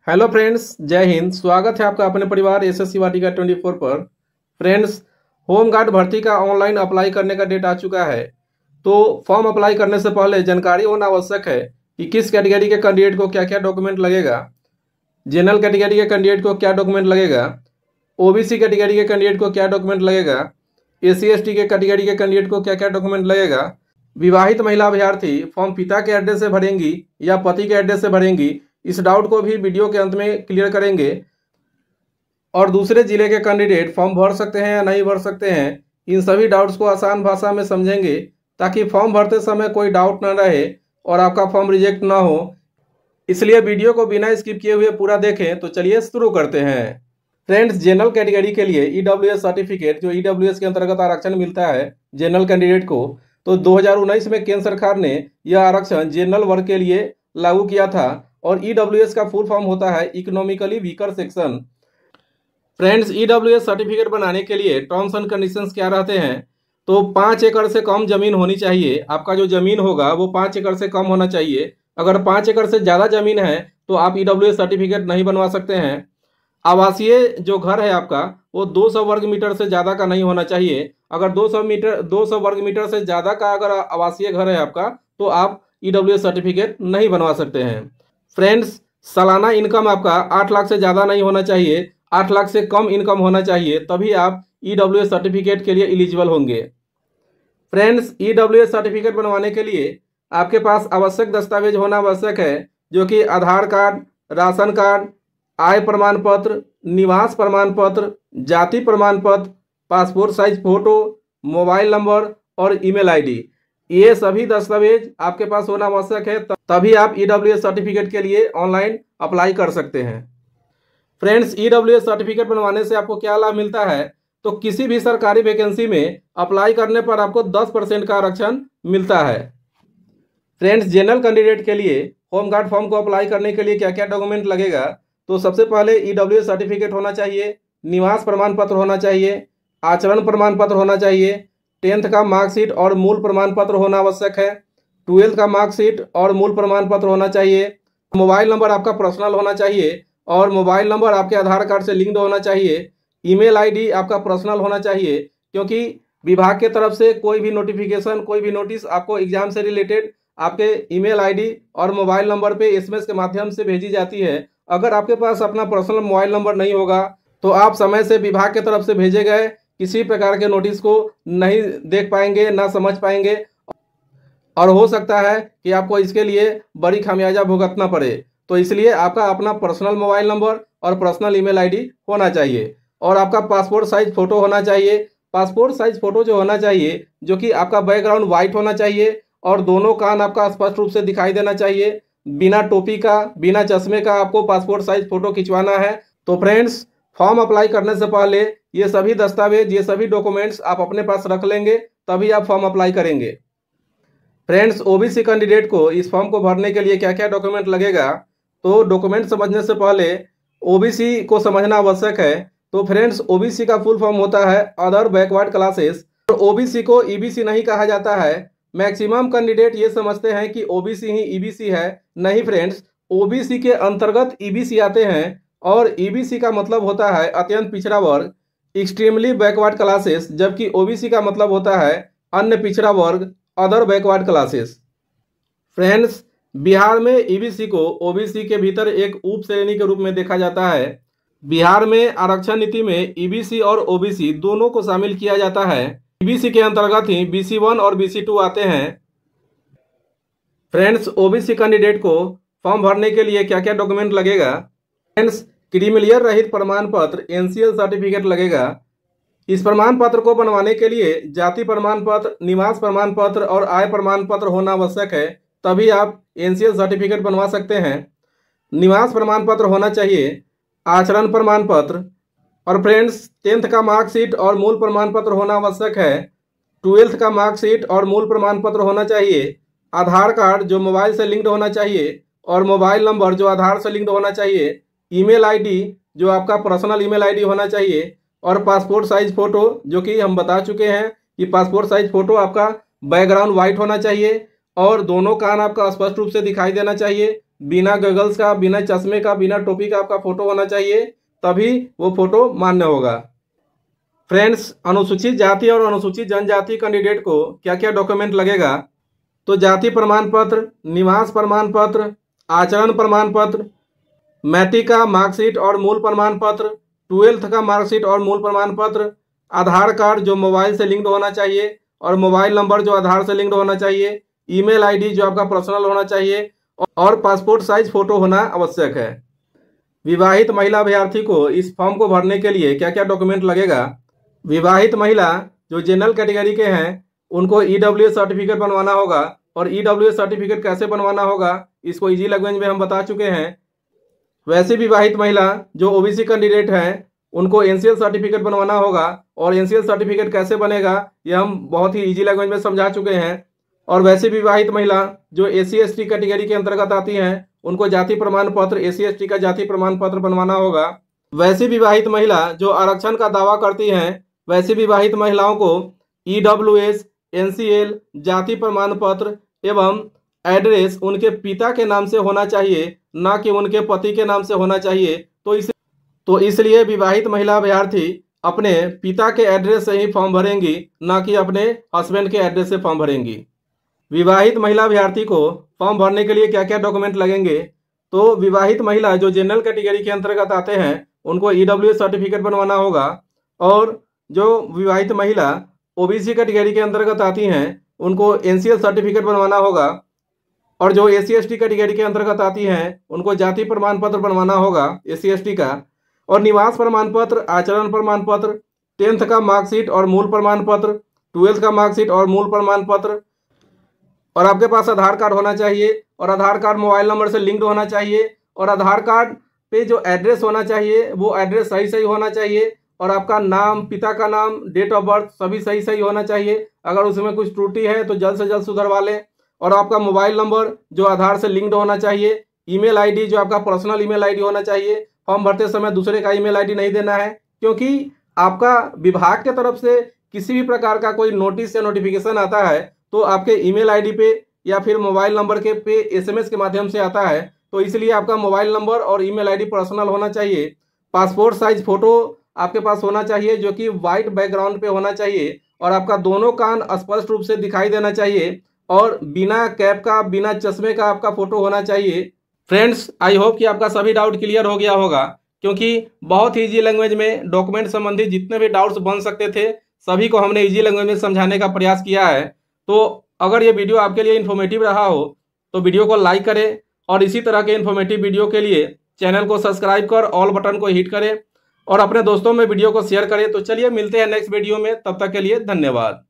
Hello friends, जय हिंद। स्वागत है आपका अपने परिवार एसएससी वाटिका 24 पर। फ्रेंड्स, होमगार्ड भर्ती का ऑनलाइन अप्लाई करने का डेट आ चुका है। तो फॉर्म अप्लाई करने से पहले जानकारी होना आवश्यक है कि किस कैटेगरी के कैंडिडेट को क्या क्या डॉक्यूमेंट लगेगा। जनरल कैटेगरी के कैंडिडेट को क्या डॉक्यूमेंट लगेगा, ओबीसी कैटेगरी के कैंडिडेट को क्या डॉक्यूमेंट लगेगा, एससी एसटी के कैटेगरी के कैंडिडेट को क्या क्या डॉक्यूमेंट लगेगा। विवाहित महिला अभ्यर्थी फॉर्म पिता के एड्रेस से भरेंगी या पति के एड्रेस से भरेंगी, इस डाउट को भी वीडियो के अंत में क्लियर करेंगे। और दूसरे जिले के कैंडिडेट फॉर्म भर सकते हैं या नहीं भर सकते हैं, इन सभी डाउट्स को आसान भाषा में समझेंगे ताकि फॉर्म भरते समय कोई डाउट न रहे और आपका फॉर्म रिजेक्ट ना हो। इसलिए वीडियो को बिना स्किप किए हुए पूरा देखें। तो चलिए शुरू करते हैं। फ्रेंड्स, जनरल कैटेगरी के लिए ईडब्ल्यूएस सर्टिफिकेट, जो ईडब्ल्यूएस के अंतर्गत आरक्षण मिलता है जनरल कैंडिडेट को, तो 2019 में केंद्र सरकार ने यह आरक्षण जनरल वर्ग के लिए लागू किया था। और ईडब्ल्यूएस का फुल फॉर्म होता है economically weaker section. Friends, EWS certificate बनाने के लिए टर्म्स एंड कंडीशंस क्या रहते हैं, तो 5 एकड़ से कम जमीन होनी चाहिए। आपका जो जमीन होगा वो 5 एकड़ से कम होना चाहिए। अगर 5 एकड़ से ज़्यादा जमीन है तो आप ईडब्ल्यूएस सर्टिफिकेट नहीं बनवा सकते हैं। आवासीय जो घर है आपका वो 200 वर्ग मीटर से ज़्यादा का नहीं होना चाहिए। अगर 200 वर्ग मीटर से ज़्यादा का अगर आवासीय घर है आपका तो आप ईडब्ल्यूएस सर्टिफिकेट नहीं बनवा सकते हैं। फ्रेंड्स, सालाना इनकम आपका 8 लाख से ज़्यादा नहीं होना चाहिए, 8 लाख से कम इनकम होना चाहिए, तभी आप ईडब्ल्यूएस सर्टिफिकेट के लिए एलिजिबल होंगे। फ्रेंड्स, ईडब्ल्यूएस सर्टिफिकेट बनवाने के लिए आपके पास आवश्यक दस्तावेज होना आवश्यक है, जो कि आधार कार्ड, राशन कार्ड, आय प्रमाण पत्र, निवास प्रमाण पत्र, जाति प्रमाण पत्र, passport size photo, mobile number और ईमेल आईडी। ये सभी दस्तावेज आपके पास होना आवश्यक है, तभी आप ईडब्ल्यूएस सर्टिफिकेट के लिए ऑनलाइन अप्लाई कर सकते हैं। फ्रेंड्स, ईडब्ल्यूएस सर्टिफिकेट बनवाने से आपको क्या लाभ मिलता है, तो किसी भी सरकारी वैकेंसी में अप्लाई करने पर आपको 10% का आरक्षण मिलता है। फ्रेंड्स, जनरल कैंडिडेट के लिए होमगार्ड फॉर्म को अप्लाई करने के लिए क्या क्या डॉक्यूमेंट लगेगा, तो सबसे पहले ईडब्ल्यूएस सर्टिफिकेट होना चाहिए, निवास प्रमाण पत्र होना चाहिए, आचरण प्रमाण पत्र होना चाहिए, 10th का मार्कशीट और मूल प्रमाण पत्र होना आवश्यक है, 12th का मार्कशीट और मूल प्रमाण पत्र होना चाहिए, मोबाइल नंबर आपका पर्सनल होना चाहिए और मोबाइल नंबर आपके आधार कार्ड से लिंक्ड होना चाहिए, ईमेल आईडी आपका पर्सनल होना चाहिए, क्योंकि विभाग के तरफ से कोई भी नोटिफिकेशन, कोई भी नोटिस आपको एग्जाम से रिलेटेड आपके ईमेल आईडी और मोबाइल नंबर पे एसएमएस के माध्यम से भेजी जाती है। अगर आपके पास अपना पर्सनल मोबाइल नंबर नहीं होगा तो आप समय से विभाग के तरफ से भेजे गए किसी प्रकार के नोटिस को नहीं देख पाएंगे, ना समझ पाएंगे, और हो सकता है कि आपको इसके लिए बड़ी खामियाजा भुगतना पड़े। तो इसलिए आपका अपना पर्सनल मोबाइल नंबर और पर्सनल ईमेल आईडी होना चाहिए और आपका पासपोर्ट साइज फोटो होना चाहिए। पासपोर्ट साइज फोटो जो होना चाहिए, जो कि आपका बैकग्राउंड वाइट होना चाहिए और दोनों कान आपका स्पष्ट रूप से दिखाई देना चाहिए। बिना टोपी का, बिना चश्मे का आपको पासपोर्ट साइज फोटो खिंचवाना है। तो फ्रेंड्स, फॉर्म अप्लाई करने से पहले ये सभी दस्तावेज, ये सभी डॉक्यूमेंट्स आप अपने पास रख लेंगे, तभी आप फॉर्म अप्लाई करेंगे। फ्रेंड्स, ओबीसी कैंडिडेट को इस फॉर्म को भरने के लिए क्या क्या डॉक्यूमेंट लगेगा, तो डॉक्यूमेंट समझने से पहले ओबीसी को समझना आवश्यक है। तो फ्रेंड्स, ओबीसी का फुल फॉर्म होता है अदर बैकवर्ड क्लासेस। और ओबीसी को ईबीसी नहीं कहा जाता है। मैक्सिमम कैंडिडेट ये समझते हैं कि ओबीसी ही ईबीसी है। नहीं फ्रेंड्स, ओबीसी के अंतर्गत ईबीसी आते हैं और ईबीसी का मतलब होता है अत्यंत पिछड़ा वर्ग, एक्सट्रीमली बैकवर्ड क्लासेस, जबकि ओबीसी का मतलब होता है अन्य पिछड़ा वर्ग, other backward classes. Friends, Bihar में ईबीसी को ओबीसी के भीतर एक उप श्रेणी के रूप में देखा जाता है। बिहार में आरक्षण नीति में ईबीसी और ओबीसी दोनों को शामिल किया जाता है। ईबीसी के अंतर्गत ही BC1 और BC2 आते हैं। फ्रेंड्स, ओबीसी कैंडिडेट को फॉर्म भरने के लिए क्या क्या डॉक्यूमेंट लगेगा। फ्रेंड्स, क्रीमिलियर रहित प्रमाण पत्र NCL सर्टिफिकेट लगेगा। इस प्रमाण पत्र को बनवाने के लिए जाति प्रमाण पत्र, निवास प्रमाण पत्र और आय प्रमाण पत्र होना आवश्यक है, तभी आप NCL सर्टिफिकेट बनवा सकते हैं। निवास प्रमाण पत्र होना चाहिए, आचरण प्रमाण पत्र, और फ्रेंड्स 10th का मार्कशीट और मूल प्रमाण पत्र होना आवश्यक है। 12th का मार्कशीट और मूल प्रमाण पत्र होना चाहिए। आधार कार्ड जो मोबाइल से लिंक्ड होना चाहिए और मोबाइल नंबर जो आधार से लिंक्ड होना चाहिए। ईमेल आईडी जो आपका पर्सनल ईमेल आईडी होना चाहिए और पासपोर्ट साइज फोटो, जो कि हम बता चुके हैं कि पासपोर्ट साइज फोटो आपका बैकग्राउंड वाइट होना चाहिए और दोनों कान आपका स्पष्ट रूप से दिखाई देना चाहिए। बिना गॉगल्स का, बिना चश्मे का, बिना टोपी का आपका फोटो होना चाहिए, तभी वो फोटो मान्य होगा। फ्रेंड्स, अनुसूचित जाति और अनुसूचित जनजाति कैंडिडेट को क्या क्या डॉक्यूमेंट लगेगा? तो जाति प्रमाण पत्र, निवास प्रमाण पत्र, आचरण प्रमाण पत्र, मैट्रिक का मार्कशीट और मूल प्रमाण पत्र, 12th का मार्कशीट और मूल प्रमाण पत्र, आधार कार्ड जो मोबाइल से लिंक्ड होना चाहिए और मोबाइल नंबर जो आधार से लिंक्ड होना चाहिए, ईमेल आईडी जो आपका पर्सनल होना चाहिए और पासपोर्ट साइज फोटो होना आवश्यक है। विवाहित महिला अभ्यर्थी को इस फॉर्म को भरने के लिए क्या क्या डॉक्यूमेंट लगेगा? विवाहित महिला जो जनरल कैटेगरी के हैं उनको ईडब्ल्यूएस सर्टिफिकेट बनवाना होगा, और ईडब्ल्यूएस सर्टिफिकेट कैसे बनवाना होगा इसको इजी लैंग्वेज में हम बता चुके हैं। वैसे विवाहित महिला जो ओबीसी कैंडिडेट हैं उनको एनसीएल सर्टिफिकेट बनवाना होगा, और एनसीएल सर्टिफिकेट कैसे बनेगा ये हम बहुत ही इजी लैंग्वेज में समझा चुके हैं। और वैसे विवाहित महिला जो एससी एसटी कैटेगरी के अंतर्गत आती हैं उनको जाति प्रमाण पत्र, एससी एसटी का जाति प्रमाण पत्र बनवाना होगा। वैसे विवाहित महिला जो आरक्षण का दावा करती हैं वैसे विवाहित महिलाओं को ईडब्ल्यूएस, एनसीएल, जाति प्रमाण पत्र एवं एड्रेस उनके पिता के नाम से होना चाहिए, ना कि उनके पति के नाम से होना चाहिए। तो इसलिए विवाहित महिला अभ्यर्थी अपने पिता के एड्रेस से ही फॉर्म भरेंगी, ना कि अपने हस्बैंड के एड्रेस से फॉर्म भरेंगी। विवाहित महिला अभ्यर्थी को फॉर्म भरने के लिए क्या क्या डॉक्यूमेंट लगेंगे? तो विवाहित महिला जो जनरल कैटेगरी के अंतर्गत आते हैं उनको ईडब्ल्यूएस सर्टिफिकेट बनवाना होगा, और जो विवाहित महिला ओबीसी कैटेगरी के अंतर्गत आती हैं उनको एनसीएल सर्टिफिकेट बनवाना होगा, और जो एससी एसटी कैटेगरी के अंतर्गत आती हैं उनको जाति प्रमाण पत्र बनवाना होगा एससी एसटी का, और निवास प्रमाण पत्र, आचरण प्रमाण पत्र, 10th का मार्कशीट और मूल प्रमाण पत्र, 12th का मार्कशीट और मूल प्रमाण पत्र, और आपके पास आधार कार्ड होना चाहिए, और आधार कार्ड मोबाइल नंबर से लिंक्ड होना चाहिए, और आधार कार्ड पे जो एड्रेस होना चाहिए वो एड्रेस सही सही होना चाहिए, और आपका नाम, पिता का नाम, डेट ऑफ बर्थ सभी सही सही होना चाहिए। अगर उसमें कुछ त्रुटि है तो जल्द से जल्द सुधरवा लें। और आपका मोबाइल नंबर जो आधार से लिंक्ड होना चाहिए, ईमेल आईडी जो आपका पर्सनल ईमेल आईडी होना चाहिए। फॉर्म भरते समय दूसरे का ईमेल आईडी नहीं देना है, क्योंकि आपका विभाग के तरफ से किसी भी प्रकार का कोई नोटिस या नोटिफिकेशन आता है तो आपके ईमेल आईडी पे या फिर मोबाइल नंबर के पे एसएमएस के माध्यम से आता है, तो इसलिए आपका मोबाइल नंबर और ईमेल आईडी पर्सनल होना चाहिए। पासपोर्ट साइज फोटो आपके पास होना चाहिए जो कि वाइट बैकग्राउंड पे होना चाहिए, और आपका दोनों कान स्पष्ट रूप से दिखाई देना चाहिए, और बिना कैप का, बिना चश्मे का आपका फोटो होना चाहिए। फ्रेंड्स, आई होप कि आपका सभी डाउट क्लियर हो गया होगा, क्योंकि बहुत ही ईजी लैंग्वेज में डॉक्यूमेंट संबंधी जितने भी डाउट्स बन सकते थे सभी को हमने ईजी लैंग्वेज में समझाने का प्रयास किया है। तो अगर ये वीडियो आपके लिए इन्फॉर्मेटिव रहा हो तो वीडियो को लाइक करें, और इसी तरह के इन्फॉर्मेटिव वीडियो के लिए चैनल को सब्सक्राइब कर ऑल बटन को हिट करें, और अपने दोस्तों में वीडियो को शेयर करें। तो चलिए मिलते हैं नेक्स्ट वीडियो में, तब तक के लिए धन्यवाद।